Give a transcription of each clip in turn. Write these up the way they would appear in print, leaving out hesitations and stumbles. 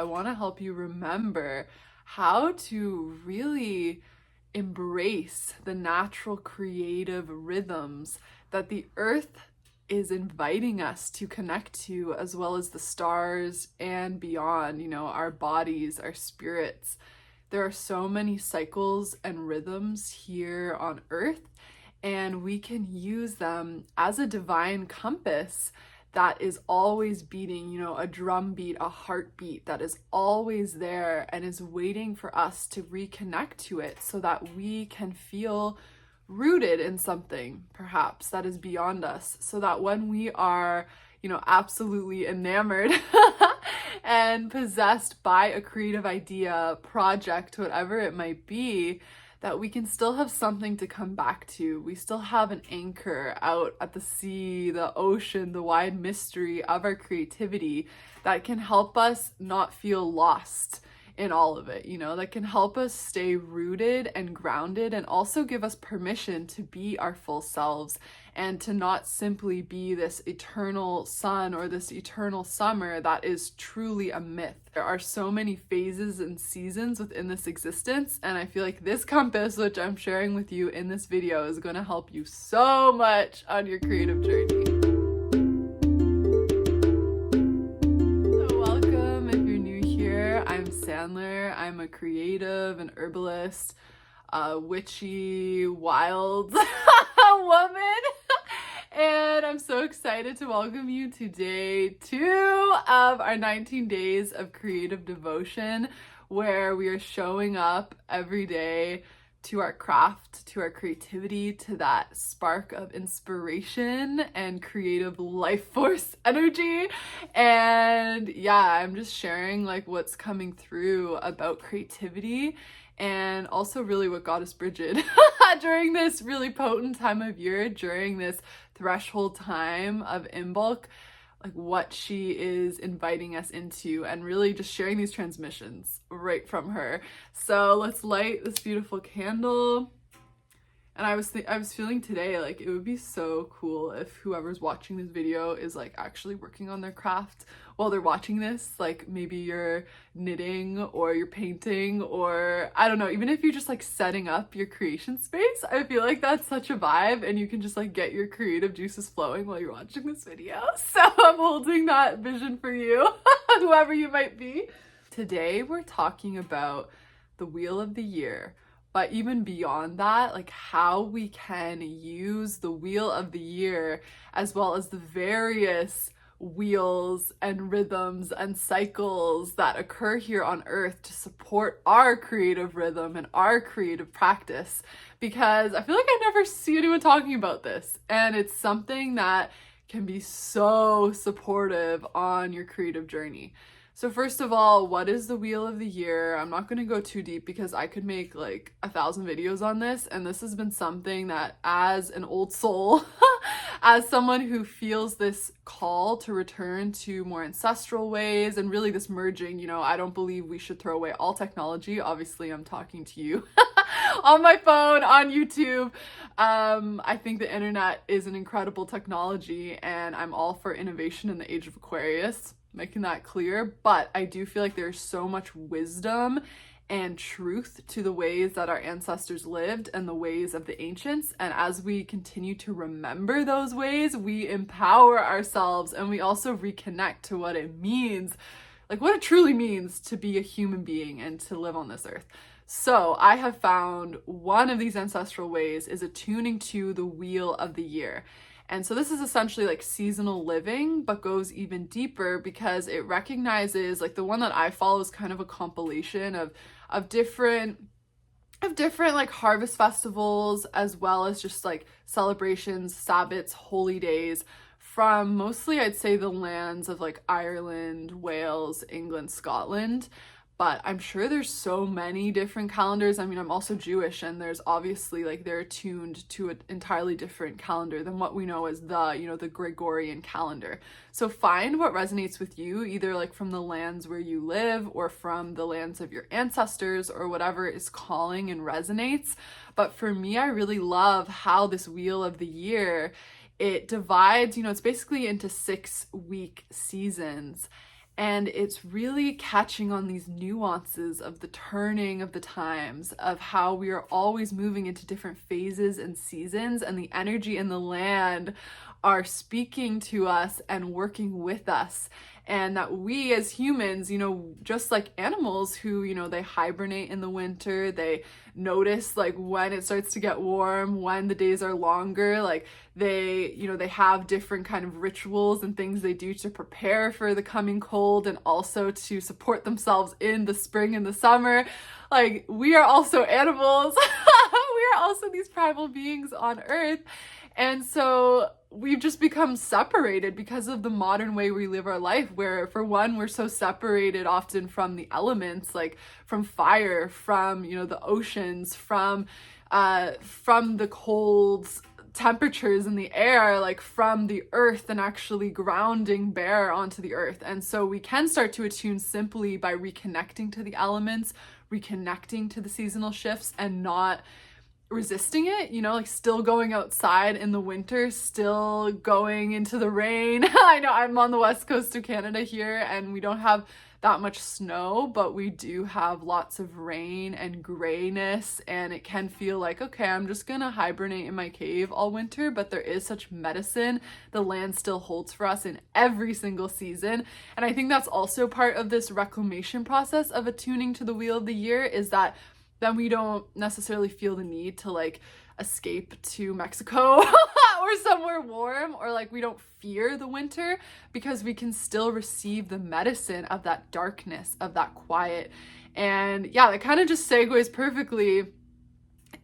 I want to help you remember how to really embrace the natural creative rhythms that the earth is inviting us to connect to, as well as the stars and beyond, our bodies, our spirits. There are so many cycles and rhythms here on earth, and we can use them as a divine compass that is always beating, a drum beat, a heartbeat that is always there and is waiting for us to reconnect to it so that we can feel rooted in something, perhaps, that is beyond us. So that when we are, absolutely enamored and possessed by a creative idea, project, whatever it might be, that we can still have something to come back to. We still have an anchor out at the sea, the ocean, the wide mystery of our creativity that can help us not feel lost in all of it, that can help us stay rooted and grounded, and also give us permission to be our full selves and to not simply be this eternal sun or this eternal summer that is truly a myth. There are so many phases and seasons within this existence, and I feel like this compass, which I'm sharing with you in this video, is going to help you so much on your creative journey. Sandler. I'm a creative, an herbalist, a witchy, wild woman, and I'm so excited to welcome you to day 2 of our 19 days of creative devotion, where we are showing up every day to our craft, to our creativity, to that spark of inspiration and creative life force energy. And yeah, I'm just sharing like what's coming through about creativity, and also really what Goddess Brigid during this really potent time of year, during this threshold time of Imbolc, like what she is inviting us into, and really just sharing these transmissions right from her. So let's light this beautiful candle. And I was feeling today like it would be so cool if whoever's watching this video is like actually working on their craft while they're watching this. Like maybe you're knitting or you're painting, or I don't know, even if you're just like setting up your creation space. I feel like that's such a vibe, and you can just like get your creative juices flowing while you're watching this video. So I'm holding that vision for you, whoever you might be. Today we're talking about the wheel of the year. But even beyond that, like how we can use the wheel of the year, as well as the various wheels and rhythms and cycles that occur here on earth, to support our creative rhythm and our creative practice. Because I feel like I never see anyone talking about this, and it's something that can be so supportive on your creative journey. So first of all, what is the wheel of the year? I'm not going to go too deep because I could make like 1,000 videos on this, and this has been something that, as an old soul, as someone who feels this call to return to more ancestral ways, and really this merging, I don't believe we should throw away all technology. Obviously, I'm talking to you on my phone, on YouTube. I think the internet is an incredible technology, and I'm all for innovation in the age of Aquarius, making that clear. But I do feel like there's so much wisdom and truth to the ways that our ancestors lived and the ways of the ancients. And as we continue to remember those ways, we empower ourselves, and we also reconnect to what it means, like what it truly means to be a human being and to live on this earth. So I have found one of these ancestral ways is attuning to the wheel of the year. And so this is essentially like seasonal living, but goes even deeper because it recognizes, like the one that I follow is kind of a compilation of different like harvest festivals, as well as just like celebrations, Sabbats, holy days, from mostly I'd say the lands of like Ireland, Wales, England, Scotland. But I'm sure there's so many different calendars. I mean, I'm also Jewish, and there's obviously like they're attuned to an entirely different calendar than what we know as the Gregorian calendar. So find what resonates with you, either like from the lands where you live or from the lands of your ancestors, or whatever is calling and resonates. But for me, I really love how this wheel of the year, it divides, it's basically into 6-week seasons. And it's really catching on these nuances of the turning of the times, of how we are always moving into different phases and seasons, and the energy in the land are speaking to us and working with us. And that we as humans, just like animals who, they hibernate in the winter, they notice like when it starts to get warm, when the days are longer, like they have different kind of rituals and things they do to prepare for the coming cold, and also to support themselves in the spring and the summer. Like, we are also animals. We are also these primal beings on earth. And so we've just become separated because of the modern way we live our life, where for one, we're so separated often from the elements, like from fire, from, the oceans, from the cold temperatures in the air, like from the earth, and actually grounding bare onto the earth. And so we can start to attune simply by reconnecting to the elements, reconnecting to the seasonal shifts, and not resisting it, like still going outside in the winter, still going into the rain. I know I'm on the west coast of Canada here, and we don't have that much snow, but we do have lots of rain and grayness, and it can feel like, okay, I'm just gonna hibernate in my cave all winter. But there is such medicine the land still holds for us in every single season. And I think that's also part of this reclamation process of attuning to the wheel of the year, is that then we don't necessarily feel the need to like escape to Mexico or somewhere warm, or like we don't fear the winter, because we can still receive the medicine of that darkness, of that quiet. And yeah, that kind of just segues perfectly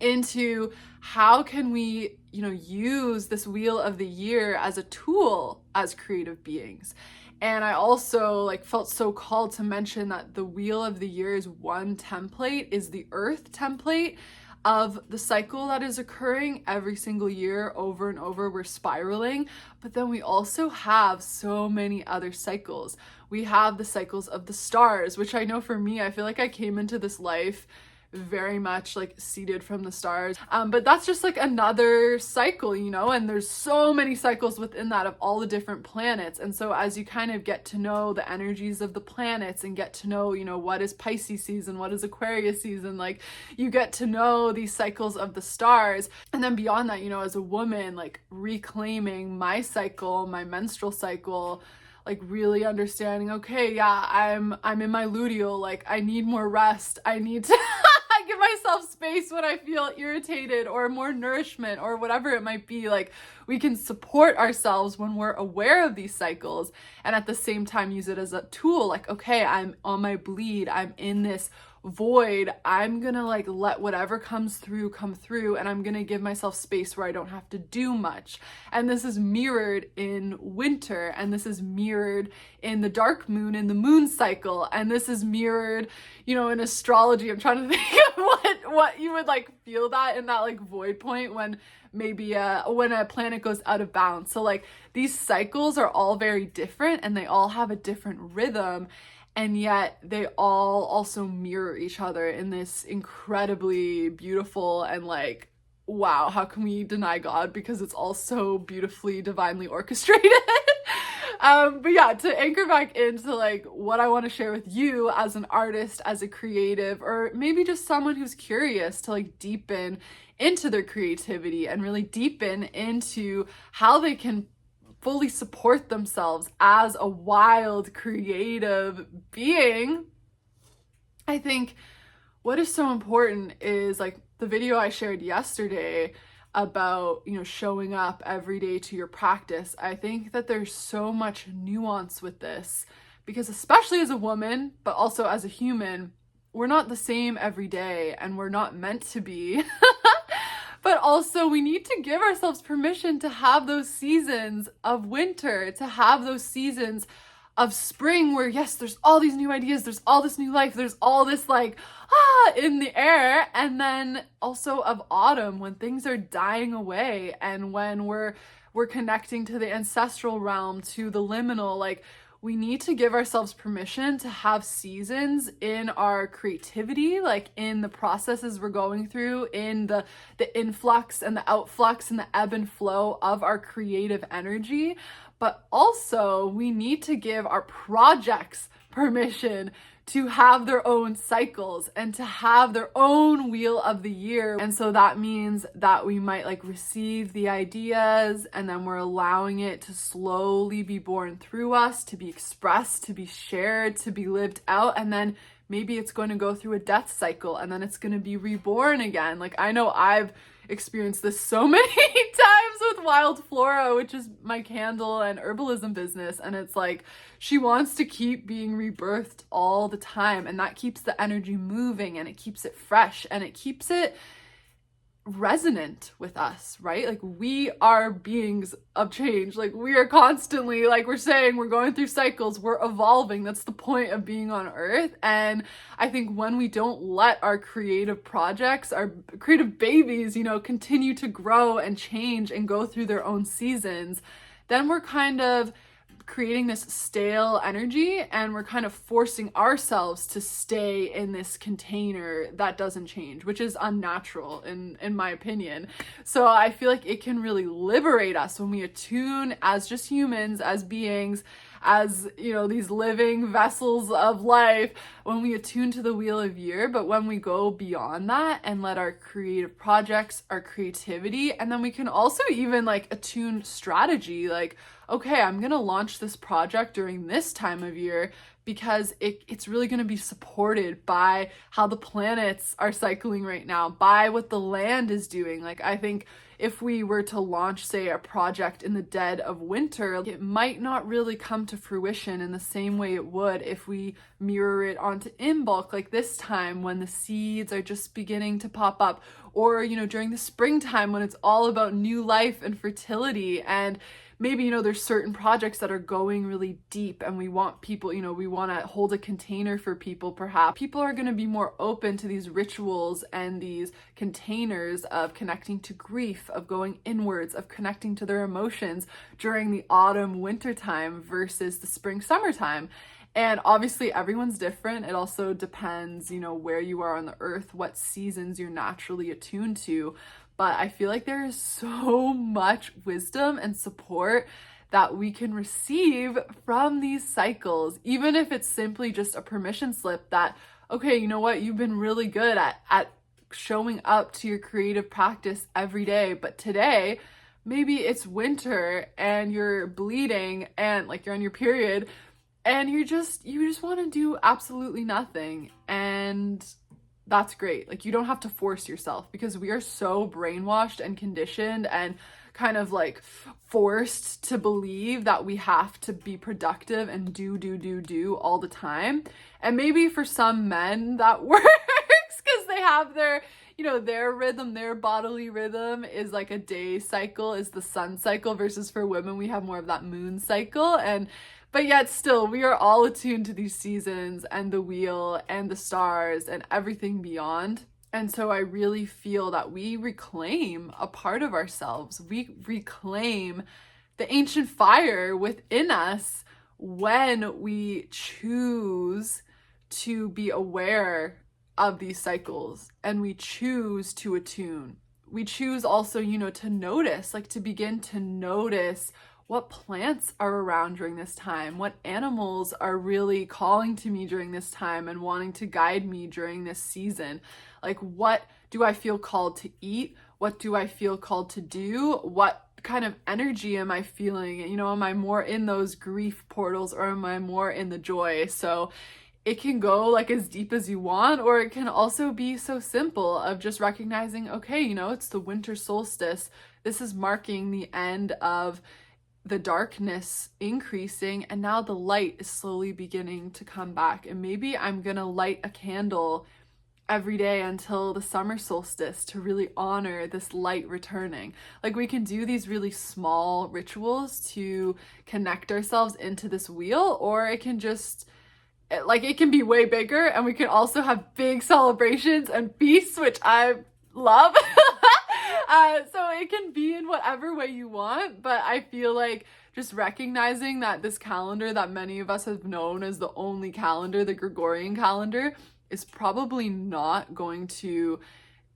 into how can we, use this wheel of the year as a tool as creative beings. And I also felt so called to mention that the wheel of the year's one template is the earth template of the cycle that is occurring every single year over and over. We're spiraling, but then we also have so many other cycles. We have the cycles of the stars, which I know for me, I feel like I came into this life very much seeded from the stars, but that's just another cycle, and there's so many cycles within that of all the different planets. And so as you kind of get to know the energies of the planets, and get to know what is Pisces season, what is Aquarius season, you get to know these cycles of the stars. And then beyond that, as a woman, reclaiming my cycle, my menstrual cycle, really understanding, okay, yeah, I'm in my luteal, I need more rest, I need to give myself space when I feel irritated, or more nourishment, or whatever it might be. We can support ourselves when we're aware of these cycles, and at the same time use it as a tool. Okay, I'm on my bleed, I'm in this void, I'm gonna let whatever comes through come through, and I'm gonna give myself space where I don't have to do much. And this is mirrored in winter, and this is mirrored in the dark moon, in the moon cycle, and this is mirrored in astrology. I'm trying to think of what you would feel that in that void point when maybe when a planet goes out of balance. So these cycles are all very different, and they all have a different rhythm, and yet they all also mirror each other in this incredibly beautiful and wow, how can we deny God? Because it's all so beautifully, divinely orchestrated. But yeah, to anchor back into what I want to share with you as an artist, as a creative, or maybe just someone who's curious to deepen into their creativity and really deepen into how they can fully support themselves as a wild, creative being. I think what is so important is the video I shared yesterday about, showing up every day to your practice. I think that there's so much nuance with this, because especially as a woman, but also as a human, we're not the same every day, and we're not meant to be. But also we need to give ourselves permission to have those seasons of winter, to have those seasons of spring where, yes, there's all these new ideas, there's all this new life, there's all this in the air. And then also of autumn, when things are dying away, and when we're connecting to the ancestral realm, to the liminal, we need to give ourselves permission to have seasons in our creativity, like in the processes we're going through, in the influx and the outflux and the ebb and flow of our creative energy. But also we need to give our projects permission to have their own cycles and to have their own wheel of the year. And so that means that we might like receive the ideas, and then we're allowing it to slowly be born through us, to be expressed, to be shared, to be lived out. And then maybe it's going to go through a death cycle, and then it's going to be reborn again. Like, I know I've experienced this so many times with Wild Flora, which is my candle and herbalism business. And it's like, she wants to keep being rebirthed all the time. And that keeps the energy moving, and it keeps it fresh, and it keeps it resonant with us, right? Like, we are beings of change. Like, we are constantly, like we're saying, we're going through cycles, we're evolving. That's the point of being on earth. And I think when we don't let our creative projects, our creative babies, you know, continue to grow and change and go through their own seasons, then we're kind of creating this stale energy, and we're kind of forcing ourselves to stay in this container that doesn't change, which is unnatural in my opinion. So I feel like it can really liberate us when we attune as just humans, as beings, as, you know, these living vessels of life, when we attune to the wheel of year. But when we go beyond that and let our creative projects, our creativity, and then we can also even like attune strategy, like, okay, I'm gonna launch this project during this time of year because it's really gonna be supported by how the planets are cycling right now, by what the land is doing. Like, I think if we were to launch, say, a project in the dead of winter, it might not really come to fruition in the same way it would if we mirror it onto Imbolc, like this time when the seeds are just beginning to pop up, or, you know, during the springtime when it's all about new life and fertility. And maybe, you know, there's certain projects that are going really deep, and we want people, you know, we want to hold a container for people. Perhaps people are going to be more open to these rituals and these containers of connecting to grief, of going inwards, of connecting to their emotions during the autumn winter time versus the spring summertime. And obviously everyone's different. It also depends, you know, where you are on the earth, what seasons you're naturally attuned to. But I feel like there is so much wisdom and support that we can receive from these cycles, even if it's simply just a permission slip that, okay, you know what, you've been really good at showing up to your creative practice every day, but today, maybe it's winter and you're bleeding and like you're on your period, and you just want to do absolutely nothing. And that's great. Like, you don't have to force yourself, because we are so brainwashed and conditioned and kind of like forced to believe that we have to be productive and do all the time. And maybe for some men that works because they have their, you know, their rhythm, their bodily rhythm is like a day cycle, is the sun cycle, versus for women, we have more of that moon cycle. But yet still, we are all attuned to these seasons and the wheel and the stars and everything beyond. And so I really feel that we reclaim a part of ourselves. We reclaim the ancient fire within us when we choose to be aware of these cycles, and we choose to attune. We choose also, you know, to notice, like to begin to notice what plants are around during this time, what animals are really calling to me during this time and wanting to guide me during this season. Like, what do I feel called to eat? What do I feel called to do? What kind of energy am I feeling? You know, am I more in those grief portals, or am I more in the joy? So it can go like as deep as you want, or it can also be so simple of just recognizing, okay, you know, it's the winter solstice. This is marking the end of the darkness increasing, and now the light is slowly beginning to come back. And maybe I'm gonna light a candle every day until the summer solstice to really honor this light returning. Like, we can do these really small rituals to connect ourselves into this wheel, or it can just, like, it can be way bigger, and we can also have big celebrations and feasts, which I love. So it can be in whatever way you want, but I feel like just recognizing that this calendar that many of us have known as the only calendar, the Gregorian calendar, is probably not going to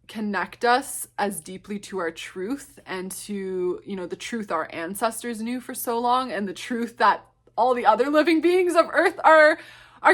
connect us as deeply to our truth and to, you know, the truth our ancestors knew for so long, and the truth that all the other living beings of Earth are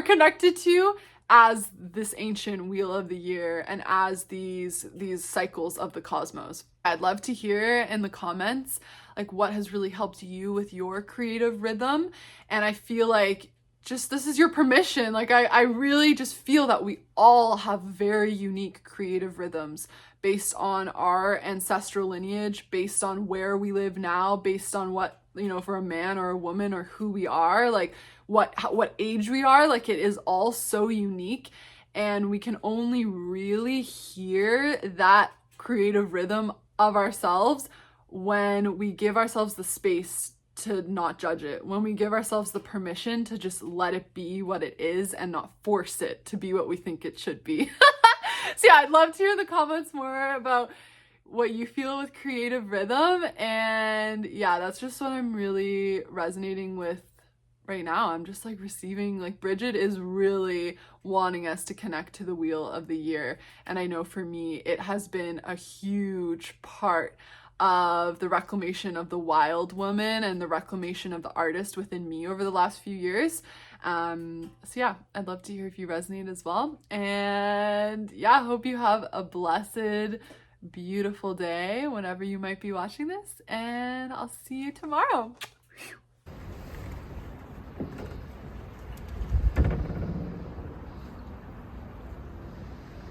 connected to, as this ancient wheel of the year and as these cycles of the cosmos. I'd love to hear in the comments like what has really helped you with your creative rhythm. And I feel like just this is your permission. Like I really just feel that we all have very unique creative rhythms based on our ancestral lineage, based on where we live now, based on what, you know, for a man or a woman or who we are, like what age we are. Like it is all so unique, and we can only really hear that creative rhythm of ourselves when we give ourselves the space to not judge it, when we give ourselves the permission to just let it be what it is and not force it to be what we think it should be. So yeah, I'd love to hear in the comments more about what you feel with creative rhythm. And yeah, that's just what I'm really resonating with right now. I'm just like receiving, like Brigid is really wanting us to connect to the wheel of the year. And I know for me, it has been a huge part of the reclamation of the wild woman and the reclamation of the artist within me over the last few years. So yeah, I'd love to hear if you resonate as well. And yeah, I hope you have a blessed, beautiful day whenever you might be watching this, and I'll see you tomorrow.